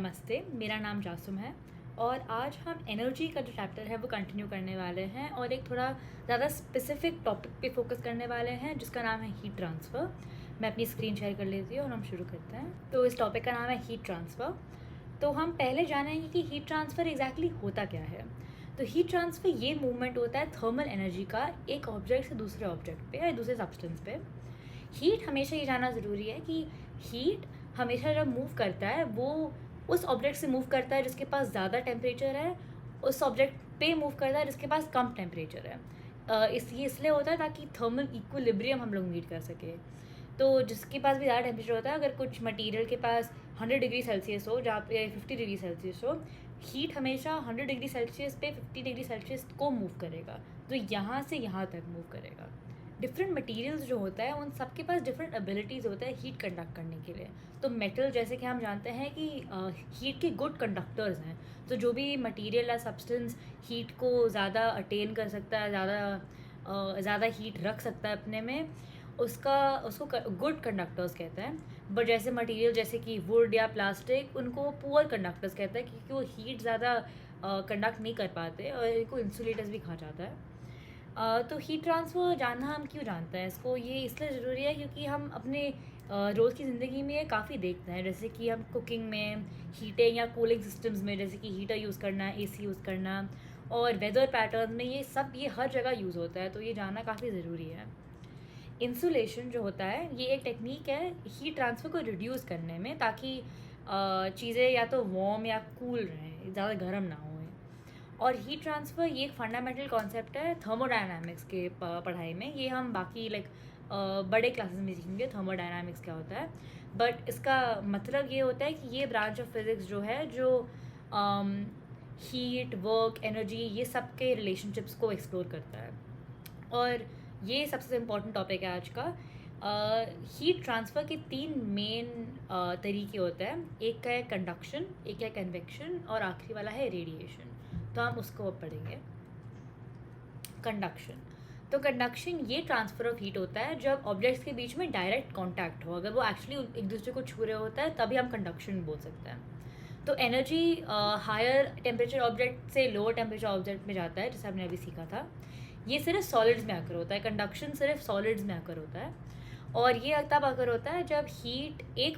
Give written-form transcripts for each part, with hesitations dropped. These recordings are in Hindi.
नमस्ते, मेरा नाम जासुम है और आज हम एनर्जी का जो चैप्टर है वो कंटिन्यू करने वाले हैं और एक थोड़ा ज़्यादा स्पेसिफिक टॉपिक पे फोकस करने वाले हैं जिसका नाम है हीट ट्रांसफ़र। मैं अपनी स्क्रीन शेयर कर लेती हूँ और हम शुरू करते हैं। तो इस टॉपिक का नाम है हीट ट्रांसफ़र। तो हम पहले जानेंगे कि हीट ट्रांसफ़र एग्जैक्टली होता क्या है। तो हीट ट्रांसफ़र ये मूवमेंट होता है थर्मल एनर्जी का एक ऑब्जेक्ट से दूसरे ऑब्जेक्ट पे या दूसरे सब्सटेंस पे। हीट हमेशा ये जानना ज़रूरी है कि हीट हमेशा जब मूव करता है वो उस ऑब्जेक्ट से मूव करता है जिसके पास ज़्यादा टेम्परेचर है, उस ऑब्जेक्ट पे मूव करता है जिसके पास कम टेम्परेचर है। ये इसलिए होता है ताकि थर्मल इक्विलिब्रियम हम लोग मीट कर सके। तो जिसके पास भी ज़्यादा टेम्परेचर होता है, अगर कुछ मटेरियल के पास 100 डिग्री सेल्सियस हो जहाँ पे 50 डिग्री सेल्सियस हो, हीट हमेशा 100 डिग्री सेल्सियस पे 50 डिग्री सेल्सियस को मूव करेगा, तो यहाँ से यहाँ तक मूव करेगा। डिफरेंट मटेरियल्स जो होता है उन सबके पास डिफरेंट एबिलिटीज़ होता है हीट कंडक्ट करने के लिए। तो मेटल जैसे कि हम जानते हैं कि हीट के गुड कंडक्टर्स हैं। तो जो भी मटेरियल या सब्सटेंस हीट को ज़्यादा अटेन कर सकता है, ज़्यादा हीट रख सकता है अपने में, उसको गुड कंडक्टर्स कहते हैं। बट जैसे मटेरियल जैसे कि वुड या प्लास्टिक, उनको पुअर कंडक्टर्स कहते हैं क्योंकि वो हीट ज़्यादा कंडक्ट नहीं कर पाते और इनको इंसुलेटर्स भी कहा जाता है। तो हीट ट्रांसफ़र जानना हम क्यों जानते हैं इसको, ये इसलिए ज़रूरी है क्योंकि हम अपने रोज़ की ज़िंदगी में ये काफ़ी देखते हैं। जैसे कि हम कुकिंग में, हीटिंग या कूलिंग सिस्टम्स में, जैसे कि हीटर यूज़ करना, एसी यूज़ करना, और वेदर पैटर्न में, ये हर जगह यूज़ होता है। तो ये जानना काफ़ी ज़रूरी है। इंसुलेशन जो होता है ये एक टेक्निक है हीट ट्रांसफ़र को रिड्यूस करने में, ताकि चीज़ें या तो वार्म या कूल रहें, ज़्यादा गर्म ना हो। और हीट ट्रांसफ़र ये एक फंडामेंटल कॉन्सेप्ट है थर्मोडायनामिक्स के पढ़ाई में। ये हम बाकी बड़े क्लासेस में सीखेंगे थर्मोडायनामिक्स क्या होता है। बट इसका मतलब ये होता है कि ये ब्रांच ऑफ फिज़िक्स जो है, जो हीट, वर्क, एनर्जी, ये सब के रिलेशनशिप्स को एक्सप्लोर करता है। और ये सबसे इम्पॉर्टेंट टॉपिक है आज का। हीट ट्रांसफ़र के 3 मेन तरीके होते हैं। एक है कंडक्शन, एक है कन्वेक्शन और आखिरी वाला है रेडिएशन। तो हम उसको अब पढ़ेंगे। कंडक्शन। तो कंडक्शन ये ट्रांसफ़र ऑफ हीट होता है जब ऑब्जेक्ट्स के बीच में डायरेक्ट कांटेक्ट हो। अगर वो एक्चुअली एक दूसरे को छू रहे होता है तभी हम कंडक्शन बोल सकते हैं। तो एनर्जी हायर टेम्परेचर ऑब्जेक्ट से लोअर टेम्परेचर ऑब्जेक्ट में जाता है, जैसे हमने अभी सीखा था। ये सिर्फ सॉलिड्स में आकर होता है, कंडक्शन सिर्फ सॉलिड्स में आकर होता है। और ये तब आकर होता है जब हीट एक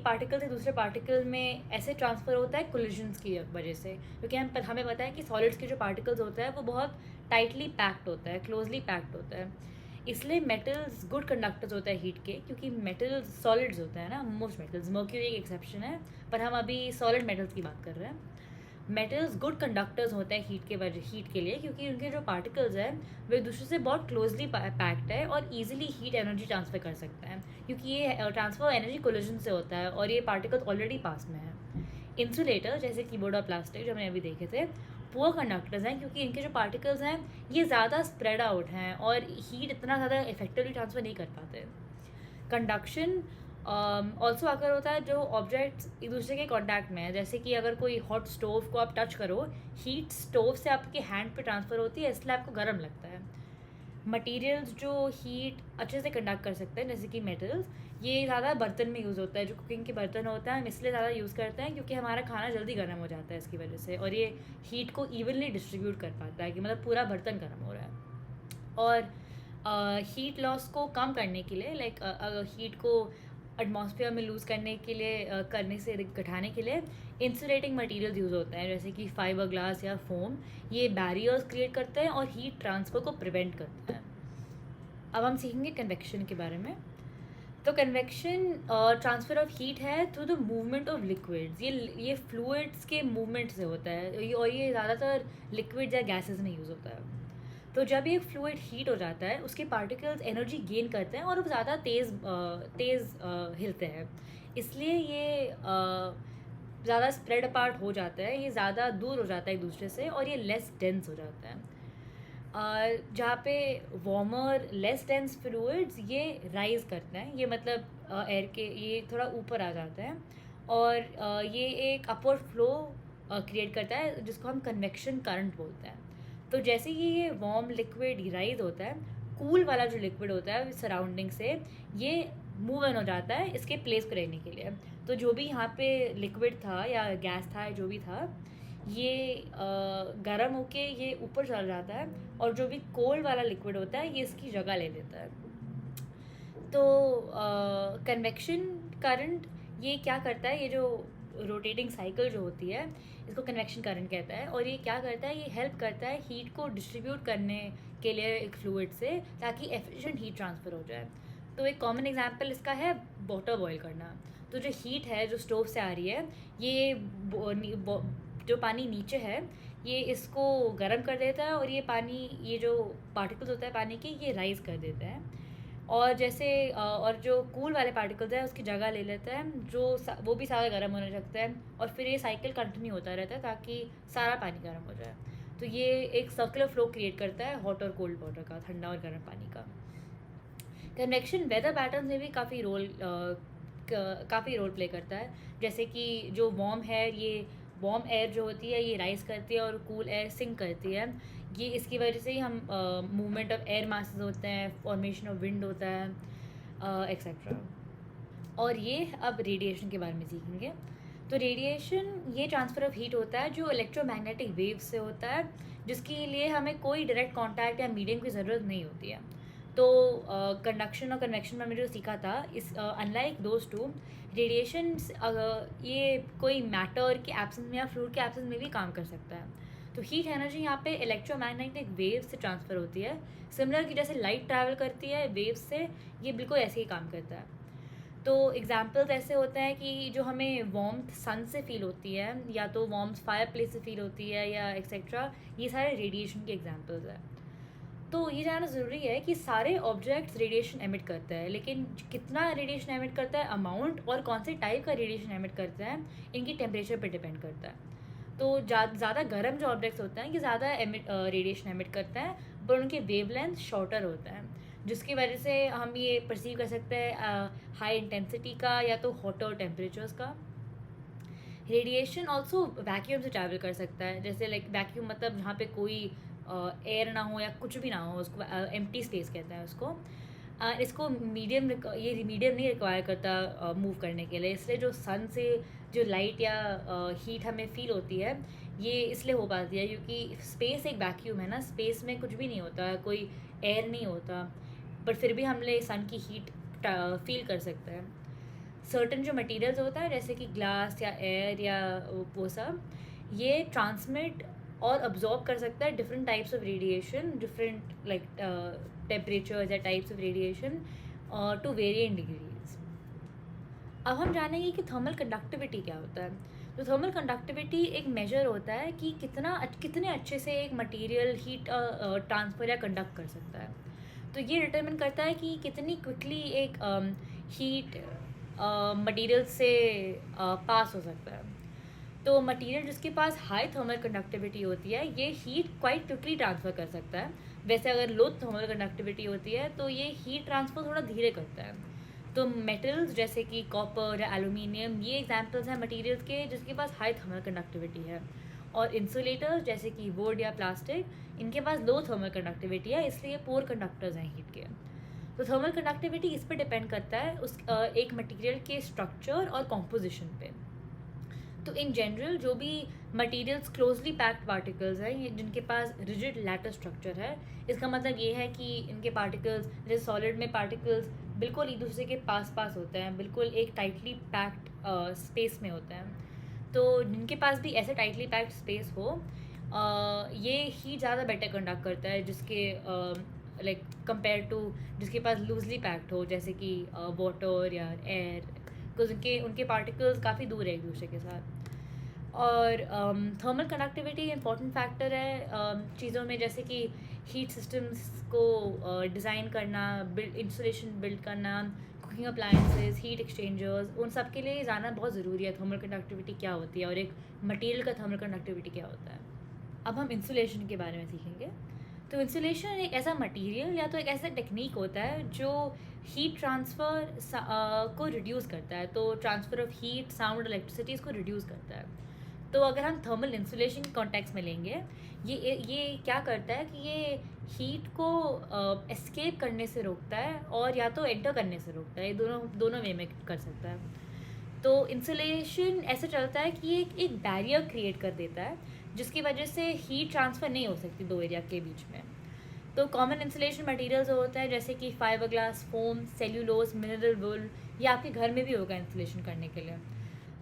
पार्टिकल से दूसरे पार्टिकल में ऐसे ट्रांसफ़र होता है कोलिजन्स की वजह से। क्योंकि हमें पता है कि सॉलिड्स के जो पार्टिकल्स होते हैं वो बहुत टाइटली पैक्ड होता है, क्लोजली पैक्ड होता है। इसलिए मेटल्स गुड कंडक्टर्स होते हैं हीट के, क्योंकि मेटल्स सॉलिड्स होते हैं ना, मोस्ट मेटल्स, मर्क्यूरी एक एक्सेप्शन है, पर हम अभी सॉलिड मेटल्स की बात कर रहे हैं। मेटल्स गुड कंडक्टर्स होते हैं हीट के लिए, क्योंकि उनके जो पार्टिकल्स हैं वे एक दूसरे से बहुत क्लोजली पैक्ड है और इजीली हीट एनर्जी ट्रांसफ़र कर सकते हैं, क्योंकि ये ट्रांसफ़र एनर्जी कोलिजन से होता है और ये पार्टिकल्स ऑलरेडी पास में है। इंसुलेटर जैसे कीबोर्ड और प्लास्टिक जो हमने अभी देखे थे, पुअर कंडक्टर्स हैं क्योंकि इनके जो पार्टिकल्स हैं ये ज़्यादा स्प्रेड आउट हैं और हीट इतना ज़्यादा इफेक्टिवली ट्रांसफ़र नहीं कर पाते। कंडक्शन ऑल्सो आकर होता है जो ऑब्जेक्ट्स एक दूसरे के कांटेक्ट में है। जैसे कि अगर कोई हॉट स्टोव को आप टच करो, हीट स्टोव से आपके हैंड पे ट्रांसफ़र होती है, इसलिए आपको गर्म लगता है। मटेरियल्स जो हीट अच्छे से कंडक्ट कर सकते हैं, जैसे कि मेटल्स, ये ज़्यादा बर्तन में यूज़ होता है। जो कुकिंग के बर्तन होता है हम इसलिए ज़्यादा यूज़ करते हैं क्योंकि हमारा खाना जल्दी गर्म हो जाता है इसकी वजह से, और ये हीट को इवनली डिस्ट्रीब्यूट कर पाता है कि मतलब पूरा बर्तन गर्म हो रहा है। और हीट लॉस को कम करने के लिए, हीट को एटमॉस्फेयर में लूज़ करने के लिए, करने से घटाने के लिए इंसुलेटिंग मटेरियल्स यूज़ होते हैं, जैसे कि फाइबर ग्लास या फोम। ये बैरियर्स क्रिएट करते हैं और हीट ट्रांसफ़र को प्रिवेंट करते हैं। अब हम सीखेंगे कन्वेक्शन के बारे में। तो कन्वेक्शन ट्रांसफ़र ऑफ हीट है through the movement of liquids. ये फ्लूइड्स के मूवमेंट से होता है और ये ज़्यादातर लिक्विड्स या गैसेस में यूज़ होता है। तो जब एक फ्लूइड हीट हो जाता है उसके पार्टिकल्स एनर्जी गेन करते हैं और वो ज़्यादा तेज़ हिलते हैं, इसलिए ये ज़्यादा स्प्रेड अपार्ट हो जाता है, ये ज़्यादा दूर हो जाता है एक दूसरे से और ये लेस डेंस हो जाता है। जहाँ पे वार्मर लेस डेंस फ्लूइड्स ये राइज करते हैं, ये मतलब एयर के ये थोड़ा ऊपर आ जाते हैं और ये एक अपवर्ड फ्लो क्रिएट करता है जिसको हम कन्वेक्शन करंट बोलते हैं। तो जैसे ही ये वार्म लिक्विड राइज होता है, कूल वाला जो लिक्विड होता है सराउंडिंग से, ये मूव ऑन हो जाता है इसके प्लेस को रहने के लिए। तो जो भी यहाँ पे लिक्विड था या गैस था या जो भी था, ये गर्म होके ये ऊपर चला जाता है, और जो भी कोल्ड वाला लिक्विड होता है ये इसकी जगह ले लेता है। तो कन्वेक्शन करंट ये क्या करता है, ये जो रोटेटिंग साइकिल जो होती है इसको कन्वेक्शन करंट कहता है, और ये क्या करता है, ये हेल्प करता है हीट को डिस्ट्रीब्यूट करने के लिए एक फ्लूइड से, ताकि एफिशिएंट हीट ट्रांसफ़र हो जाए। तो एक कॉमन एग्जांपल इसका है वाटर बॉयल करना। तो जो हीट है जो स्टोव से आ रही है, ये जो पानी नीचे है ये इसको गर्म कर देता है, और ये पानी, ये जो पार्टिकल्स होता है पानी के, ये राइज़ कर देता है, और जैसे और जो कूल वाले पार्टिकल्स है उसकी जगह ले लेता है, जो वो भी सारा गर्म होने लगता है, और फिर ये साइकिल कंटिन्यू होता रहता है ताकि सारा पानी गर्म हो जाए। तो ये एक सर्कुलर फ्लो क्रिएट करता है हॉट और कोल्ड वाटर का, ठंडा और गर्म पानी का। कन्वेक्शन वेदर पैटर्न में भी काफ़ी रोल प्ले करता है। जैसे कि जो वार्म एयर जो होती है ये राइज करती है, और कूल एयर सिंक करती है। ये इसकी वजह से ही हम मूवमेंट ऑफ एयर मासेस होते हैं, फॉर्मेशन ऑफ विंड होता है, एक्सेट्रा। और ये अब रेडिएशन के बारे में सीखेंगे। तो रेडिएशन ये ट्रांसफ़र ऑफ हीट होता है जो इलेक्ट्रोमैग्नेटिक वेव से होता है, जिसके लिए हमें कोई डायरेक्ट कांटेक्ट या मीडियम की ज़रूरत नहीं होती है। तो कंडक्शन और कन्वेक्शन में हमने जो सीखा था, इस अनलाइक दोज टू, रेडिएशन ये कोई मैटर के एब्सेंस में या फ्लूइड के एब्सेंस में भी काम कर सकता है। तो हीट एनर्जी यहाँ पे इलेक्ट्रोमैग्नेटिक वेव से ट्रांसफ़र होती है, सिमिलर की जैसे लाइट ट्रैवल करती है वेव से, ये बिल्कुल ऐसे ही काम करता है। तो एग्जांपल्स ऐसे होते हैं कि जो हमें वार्मथ सन से फील होती है, या तो वार्मथ फायर प्लेस से फील होती है, या एक्सेट्रा, ये सारे रेडिएशन के एग्जांपल्स हैं। तो ये जानना ज़रूरी है कि सारे ऑब्जेक्ट्स रेडिएशन एमिट करते हैं, लेकिन कितना रेडिएशन एमिट करता है, अमाउंट, और कौन से टाइप का रेडिएशन एमिट करता है, इनकी टेम्परेचर पर डिपेंड करता है। तो ज़्यादा गर्म जो ऑब्जेक्ट्स होते हैं ये ज़्यादा रेडिएशन एमिट करते हैं, पर उनके वेवलेंथ शॉर्टर होता है, जिसकी वजह से हम ये परसीव कर सकते हैं हाई इंटेंसिटी का या तो हॉटर टेम्परेचर्स का। रेडिएशन ऑल्सो वैक्यूम से ट्रैवल कर सकता है, जैसे लाइक वैक्यूम मतलब जहाँ पे कोई एयर ना हो या कुछ भी ना हो, उसको एम्प्टी स्पेस कहते हैं उसको। इसको मीडियम नहीं रिक्वायर करता मूव करने के लिए, इसलिए जो सन से जो लाइट या हीट हमें फील होती है ये इसलिए हो पाती है क्योंकि स्पेस एक वैक्यूम है ना, स्पेस में कुछ भी नहीं होता, कोई एयर नहीं होता, पर फिर भी हमने सन की हीट फील कर सकते हैं। सर्टन जो मटेरियल्स होता है जैसे कि ग्लास या एयर या वो सब, ये ट्रांसमिट और अब्जॉर्ब कर सकता है different types of radiation, different like temperatures या types of radiation to variant degrees. अब हम जानेंगे कि थर्मल कंडक्टिविटी क्या होता है। तो थर्मल कंडक्टिविटी एक मेजर होता है कि कितने अच्छे से एक मटेरियल हीट ट्रांसफ़र या कंडक्ट कर सकता है। तो ये डिटरमिन करता है कि कितनी क्विकली एक हीट मटेरियल से पास हो सकता है। तो मटेरियल जिसके पास हाई थर्मल कंडक्टिविटी होती है ये हीट क्वाइट क्विकली ट्रांसफ़र कर सकता है। वैसे अगर लो थर्मल कंडक्टिविटी होती है तो ये हीट ट्रांसफ़र थोड़ा धीरे करता है। तो मेटल्स जैसे कि कॉपर या एलुमिनियम ये एग्जांपल्स हैं मटेरियल्स के जिसके पास हाई थर्मल कंडक्टिविटी है। और इंसुलेटर्स जैसे कि वुड या प्लास्टिक, इनके पास लो थर्मल कंडक्टिविटी है, इसलिए पोर कंडक्टर्स हैं हीट के। तो थर्मल कंडक्टिविटी इस पर डिपेंड करता है उस एक मटेरियल के स्ट्रक्चर और कॉम्पोजिशन पे। तो इन जनरल जो भी मटेरियल्स क्लोजली पैक्ड पार्टिकल्स हैं ये जिनके पास रिजिड लैटर स्ट्रक्चर है, इसका मतलब ये है कि इनके पार्टिकल्स, जैसे सॉलिड में पार्टिकल्स बिल्कुल एक दूसरे के पास होते हैं, बिल्कुल एक टाइटली पैक्ड स्पेस में होते हैं। तो जिनके पास भी ऐसे टाइटली पैक्ड स्पेस हो ये ही ज़्यादा बेटर कंडक्ट करता है जिसके लाइक कंपेयर टू जिसके पास लूजली पैक्ड हो, जैसे कि वाटर या एयर, बिकॉज उनके पार्टिकल्स काफ़ी दूर है एक दूसरे के साथ। और थर्मल कंडक्टिविटी इंपॉर्टेंट फैक्टर है चीज़ों में, जैसे कि हीट सिस्टम्स को डिज़ाइन करना, इंसुलेशन बिल्ड करना, कुकिंग अप्लायंसेस, हीट एक्सचेंजर्स, उन सब के लिए जानना बहुत ज़रूरी है थर्मल कंडक्टिविटी क्या होती है और एक मटेरियल का थर्मल कंडक्टिविटी क्या होता है। अब हम इंसुलेशन के बारे में सीखेंगे। तो इंसुलेशन एक ऐसा मटेरियल या तो एक ऐसा टेक्निक होता है जो हीट ट्रांसफ़र को रिड्यूस करता है। तो transfer of heat, sound, electricity इसको रिड्यूस करता है। तो अगर हम थर्मल इंसुलेशन के कॉन्टेक्स्ट में लेंगे, ये क्या करता है कि ये हीट को एस्केप करने से रोकता है और या तो एंटर करने से रोकता है, ये दोनों दोनों वे में कर सकता है। तो इंसुलेशन ऐसे चलता है कि ये एक बैरियर क्रिएट कर देता है जिसकी वजह से हीट ट्रांसफ़र नहीं हो सकती दो एरिया के बीच में। तो कॉमन इंसुलेशन मटेरियल्स होता है जैसे कि fibre glass, foam, cellulose, mineral wool, या आपके घर में भी होगा इंसुलेशन करने के लिए।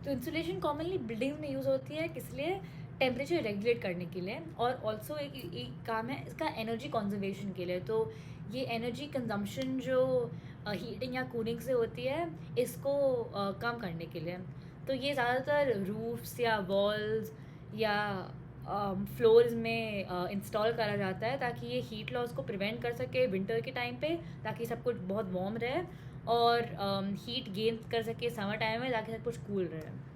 तो इंसुलेशन कॉमनली बिल्डिंग में यूज़ होती है, किस लिए? टेम्परेचर रेगुलेट करने के लिए, और ऑल्सो एक काम है इसका एनर्जी कंजर्वेशन के लिए। तो ये एनर्जी कंजम्पशन जो हीटिंग या कूलिंग से होती है इसको कम करने के लिए। तो ये ज़्यादातर रूफ्स या वॉल्स या फ्लोर्स में इंस्टॉल करा जाता है ताकि ये हीट लॉस को प्रिवेंट कर सके विंटर के टाइम पे, ताकि सब कुछ बहुत वार्म रहे, और हीट गेन कर सके समर टाइम में ताकि सब कुछ कूल रहे।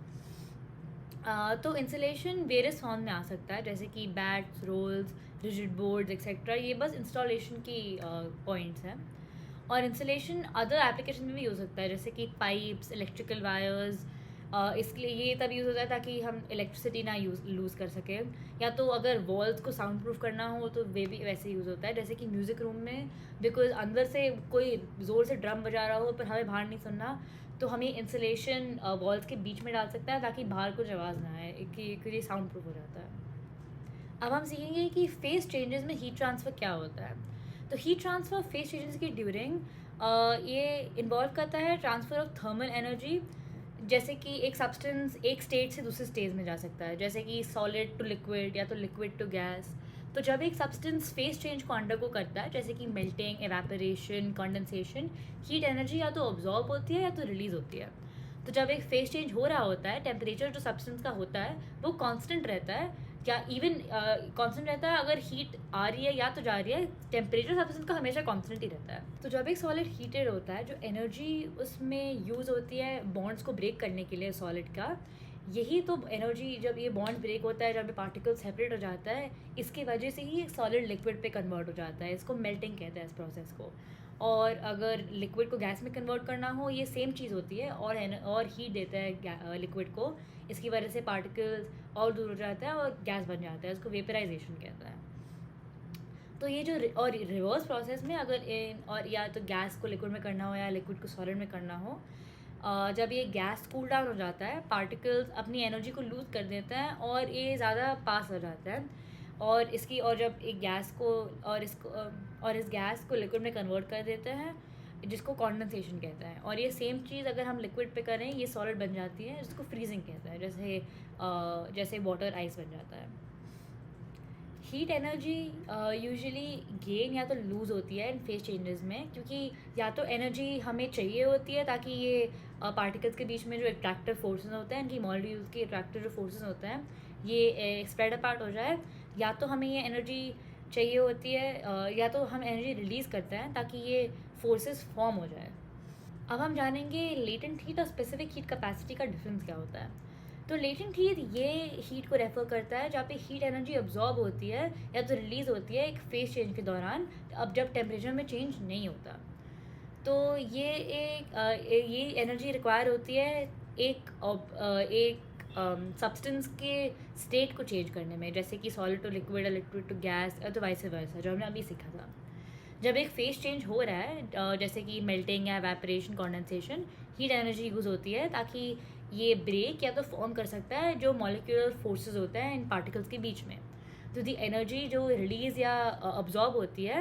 तो इंसुलेशन वेरियस फॉर्म में आ सकता है जैसे कि batts, rolls, rigid boards etcetera, ये बस इंस्टॉलेशन की पॉइंट्स हैं। और इंसुलेशन अदर एप्लीकेशन में भी यूज़ होता है जैसे कि पाइप्स, इलेक्ट्रिकल वायर्स। इसके लिए ये तब यूज़ होता है ताकि हम इलेक्ट्रिसिटी ना लूज़ कर सकें, या तो अगर वॉल्स को साउंड प्रूफ करना हो तो वे भी वैसे यूज़ होता है जैसे कि म्यूज़िक रूम में, बिकॉज अंदर से कोई ज़ोर से ड्रम बजा रहा हो पर हमें बाहर नहीं सुनना, तो हमें इंसुलेशन वॉल्स के बीच में डाल सकता है ताकि बाहर कुछ आवाज़ ना आए, कि साउंड प्रूफ हो जाता है। अब हम सीखेंगे कि फेस चेंजेस में हीट ट्रांसफ़र क्या होता है। तो हीट ट्रांसफ़र फेस चेंजेस की ड्यूरिंग ये इन्वॉल्व करता है ट्रांसफ़र ऑफ थर्मल एनर्जी, जैसे कि एक सब्सटेंस एक स्टेट से दूसरे स्टेज में जा सकता है, जैसे कि सॉलिड टू लिक्विड या तो लिक्विड टू गैस। तो जब एक सब्सटेंस फेस चेंज को अंडरगो करता है जैसे कि melting, evaporation, condensation, heat energy या तो ऑब्जॉर्ब होती है या तो रिलीज़ होती है। तो जब एक फेस चेंज हो रहा होता है टेम्परेचर जो सब्सटेंस का होता है वो कांस्टेंट रहता है, या इवन कांस्टेंट रहता है। अगर हीट आ रही है या तो जा रही है, टेम्परेचर सब्सटेंस का हमेशा कांस्टेंट ही रहता है। तो जब एक सॉलिड हीटेड होता है, जो एनर्जी उसमें यूज़ होती है बॉन्ड्स को ब्रेक करने के लिए सॉलिड का, यही तो एनर्जी, जब ये बॉन्ड ब्रेक होता है, जब ये पार्टिकल सेपरेट हो जाता है, इसकी वजह से ही एक सॉलिड लिक्विड पे कन्वर्ट हो जाता है। इसको मेल्टिंग कहते हैं इस प्रोसेस को। और अगर लिक्विड को गैस में कन्वर्ट करना हो, ये सेम चीज़ होती है, और हीट देता है लिक्विड को, इसकी वजह से पार्टिकल्स और दूर हो जाता है और गैस बन जाता है, उसको वेपराइजेशन कहता है। तो ये जो और रिवर्स प्रोसेस में अगर और या तो गैस को लिक्विड में करना हो या लिक्विड को सॉलिड में करना हो, जब ये गैस कूल डाउन हो जाता है पार्टिकल्स अपनी एनर्जी को लूज़ कर देता है और ये ज़्यादा पास हो जाता है, और जब एक गैस को और इस गैस को लिक्विड में कन्वर्ट कर देते हैं, जिसको कंडेंसेशन कहता है। और ये सेम चीज़ अगर हम लिक्विड पे करें ये सॉलिड बन जाती है, जिसको फ्रीजिंग कहता है, जैसे वाटर आइस बन जाता है। हीट एनर्जी यूजुअली गेन या तो लूज़ होती है इन फेस चेंजेस में, क्योंकि या तो एनर्जी हमें चाहिए होती है ताकि ये पार्टिकल्स के बीच में जो अट्रैक्टिव फोर्सेस होते हैं, इनकी मॉलिक्यूल्स के अट्रैक्टिव जो फोर्सेस होते हैं ये स्प्रेड अपार्ट हो जाए, या तो हमें ये एनर्जी चाहिए होती है, या तो हम एनर्जी रिलीज़ करते हैं ताकि ये फोर्सेस फॉर्म हो जाए। अब हम जानेंगे लेटेंट हीट और स्पेसिफिक हीट कैपेसिटी का डिफरेंस क्या होता है। तो लेटेंट हीट ये हीट को रेफर करता है जहाँ पे हीट एनर्जी अब्जॉर्ब होती है या तो रिलीज़ होती है एक फेस चेंज के दौरान, अब जब टेम्परेचर में चेंज नहीं होता। तो ये एनर्जी रिक्वायर होती है एक सब्सटेंस के स्टेट को चेंज करने में, जैसे कि solid to liquid, liquid to gas, या तो वाइस वर्सा, जो हमने अभी सीखा था। जब एक फेस चेंज हो रहा है जैसे कि मेल्टिंग या evaporation, condensation, heat energy use होती है ताकि ये ब्रेक या तो फॉर्म कर सकता है जो मॉलिक्यूलर फोर्सेस होते हैं इन पार्टिकल्स के बीच में। तो दी एनर्जी जो रिलीज़ या अब्जॉर्ब होती है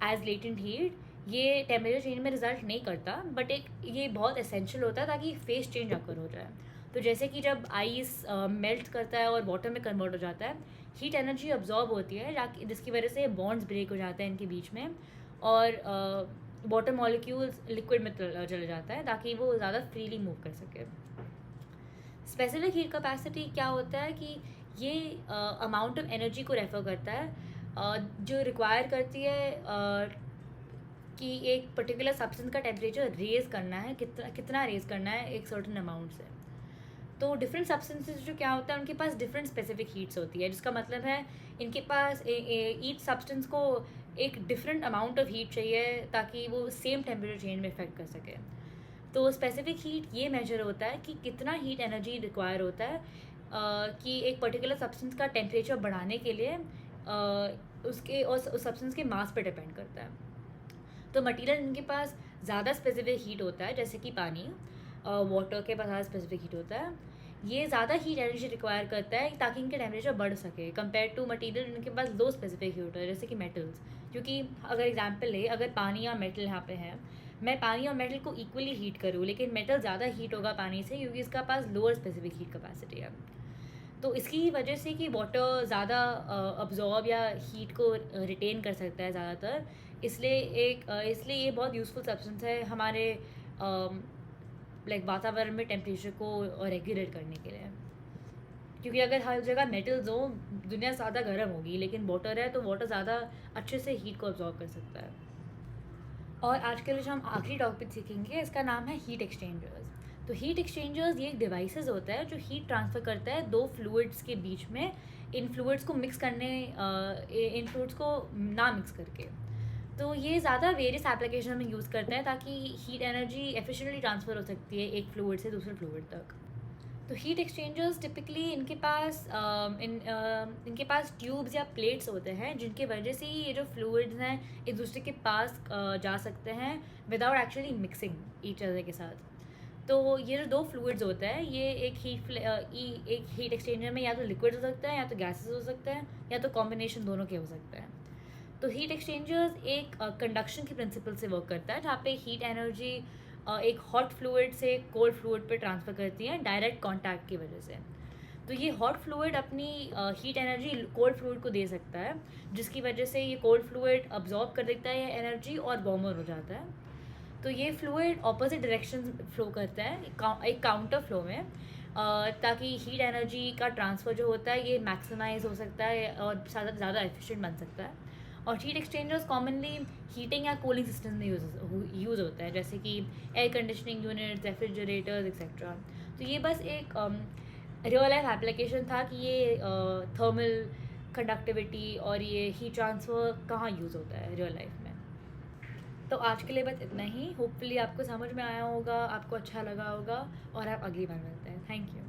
एज लेटेंट हीट, ये टेम्परेचर चेंज में रिजल्ट नहीं करता, बट ये बहुत एसेंशियल होता है ताकि फेस चेंज अकर हो जाए। तो जैसे कि जब आइस मेल्ट करता है और वाटर में कन्वर्ट हो जाता है, हीट एनर्जी अब्जॉर्ब होती है जिसकी वजह से बॉन्ड्स ब्रेक हो जाते हैं इनके बीच में, और वाटर मॉलिक्यूल्स लिक्विड में चले जाता है ताकि वो ज़्यादा फ्रीली मूव कर सके। स्पेसिफिक हीट कैपेसिटी क्या होता है कि ये अमाउंट ऑफ एनर्जी को रेफर करता है जो रिक्वायर करती है कि एक पर्टिकुलर सब्सटेंस का टेम्परेचर रेज़ करना है, कितना रेज़ करना है एक सर्टेन अमाउंट से। तो डिफरेंट सब्सटेंसेस जो क्या होता है उनके पास डिफरेंट स्पेसिफिक हीट्स होती है, जिसका मतलब है इनके पास ईच सब्सटेंस को एक डिफरेंट अमाउंट ऑफ हीट चाहिए ताकि वो सेम टेम्परेचर चेंज में इफेक्ट कर सके। तो स्पेसिफिक हीट ये मेजर होता है कि कितना हीट एनर्जी रिक्वायर होता है कि एक पर्टिकुलर सब्सटेंस का टेम्परेचर बढ़ाने के लिए उसके और उस सब्सटेंस के मास पर डिपेंड करता है। तो मटीरियल इनके पास ज़्यादा स्पेसिफिक हीट होता है, जैसे कि पानी, वाटर के पास ज़्यादा स्पेसिफिक हीट होता है। ये ज़्यादा हीट एनर्जी रिक्वायर करता है ताकि इनके टेम्परेचर बढ़ सके, कंपेयर टू मटीरियल इनके पास लो स्पेसिफिक हीट होता है, जैसे कि मेटल्स। क्योंकि अगर एग्जांपल ले, अगर पानी या मेटल यहाँ पे है, मैं पानी और मेटल को इक्वली हीट करूँ, लेकिन मेटल ज़्यादा हीट होगा पानी से, क्योंकि इसका पास लोअर स्पेसिफिक हीट कैपेसिटी है। तो इसकी वजह से कि वाटर ज़्यादा अब्जॉर्ब या हीट को रिटेन कर सकता है ज़्यादातर, इसलिए ये बहुत यूज़फुल सब्सटेंस है हमारे लाइक वातावरण में टेम्परेचर को रेगुलेट करने के लिए। क्योंकि अगर हर जगह मेटल्स हो, दुनिया ज़्यादा गर्म होगी, लेकिन वाटर है तो वाटर ज़्यादा अच्छे से हीट को अब्जॉर्ब कर सकता है। और आज के लिए जो हम आखिरी टॉपिक सीखेंगे, इसका नाम है हीट एक्सचेंजर्स। तो हीट एक्सचेंजर्स ये एक डिवाइसेस होता है जो हीट ट्रांसफ़र करता है दो फ्लूइड्स के बीच में, इन फ्लूइड्स को ना मिक्स करके। तो ये ज़्यादा वेरियस एप्लीकेशन में यूज़ करता है ताकि हीट एनर्जी एफिशिएंटली ट्रांसफ़र हो सकती है एक फ्लूइड से दूसरे फ्लूइड तक। तो हीट एक्सचेंजर्स टिपिकली इनके पास ट्यूब्स या प्लेट्स होते हैं, जिनकी वजह से ये जो फ्लूइड्स हैं एक दूसरे के पास जा सकते हैं without actually mixing each other के साथ। तो ये जो दो फ्लूइड्स होते हैं, ये एक हीट एक्सचेंजर में या तो लिक्विड हो सकता है, या तो गैसेस हो सकते हैं, या तो कॉम्बिनेशन दोनों के हो सकते हैं। तो हीट एक्सचेंजर्स एक कंडक्शन की प्रिंसिपल से वर्क करता है, जहाँ पे हीट एनर्जी एक हॉट फ्लूइड से कोल्ड फ्लूइड पे ट्रांसफ़र करती है डायरेक्ट कांटेक्ट की वजह से। तो ये हॉट फ्लूइड अपनी हीट एनर्जी कोल्ड फ्लूइड को दे सकता है, जिसकी वजह से ये कोल्ड फ्लूइड अब्जॉर्ब कर देता है ये एनर्जी और वार्मर हो जाता है। तो ये फ्लूइड ऑपोजिट डायरेक्शन फ्लो करता है एक काउंटर फ्लो में, ताकि हीट एनर्जी का ट्रांसफ़र जो होता है ये मैक्सिमाइज हो सकता है और ज़्यादा एफिशिएंट बन सकता है। और हीट एक्सचेंजर्स कॉमनली हीटिंग या कूलिंग सिस्टम में यूज़ होता है, जैसे कि air conditioning units, refrigerators etcetera. तो ये बस एक रियल लाइफ एप्लीकेशन था कि ये थर्मल कंडक्टिविटी और ये हीट ट्रांसफ़र कहाँ यूज़ होता है रियल लाइफ में। तो आज के लिए बस इतना ही। होपफुली आपको समझ में आया होगा, आपको अच्छा लगा होगा, और आप अगली बार मिलते हैं। Thank you.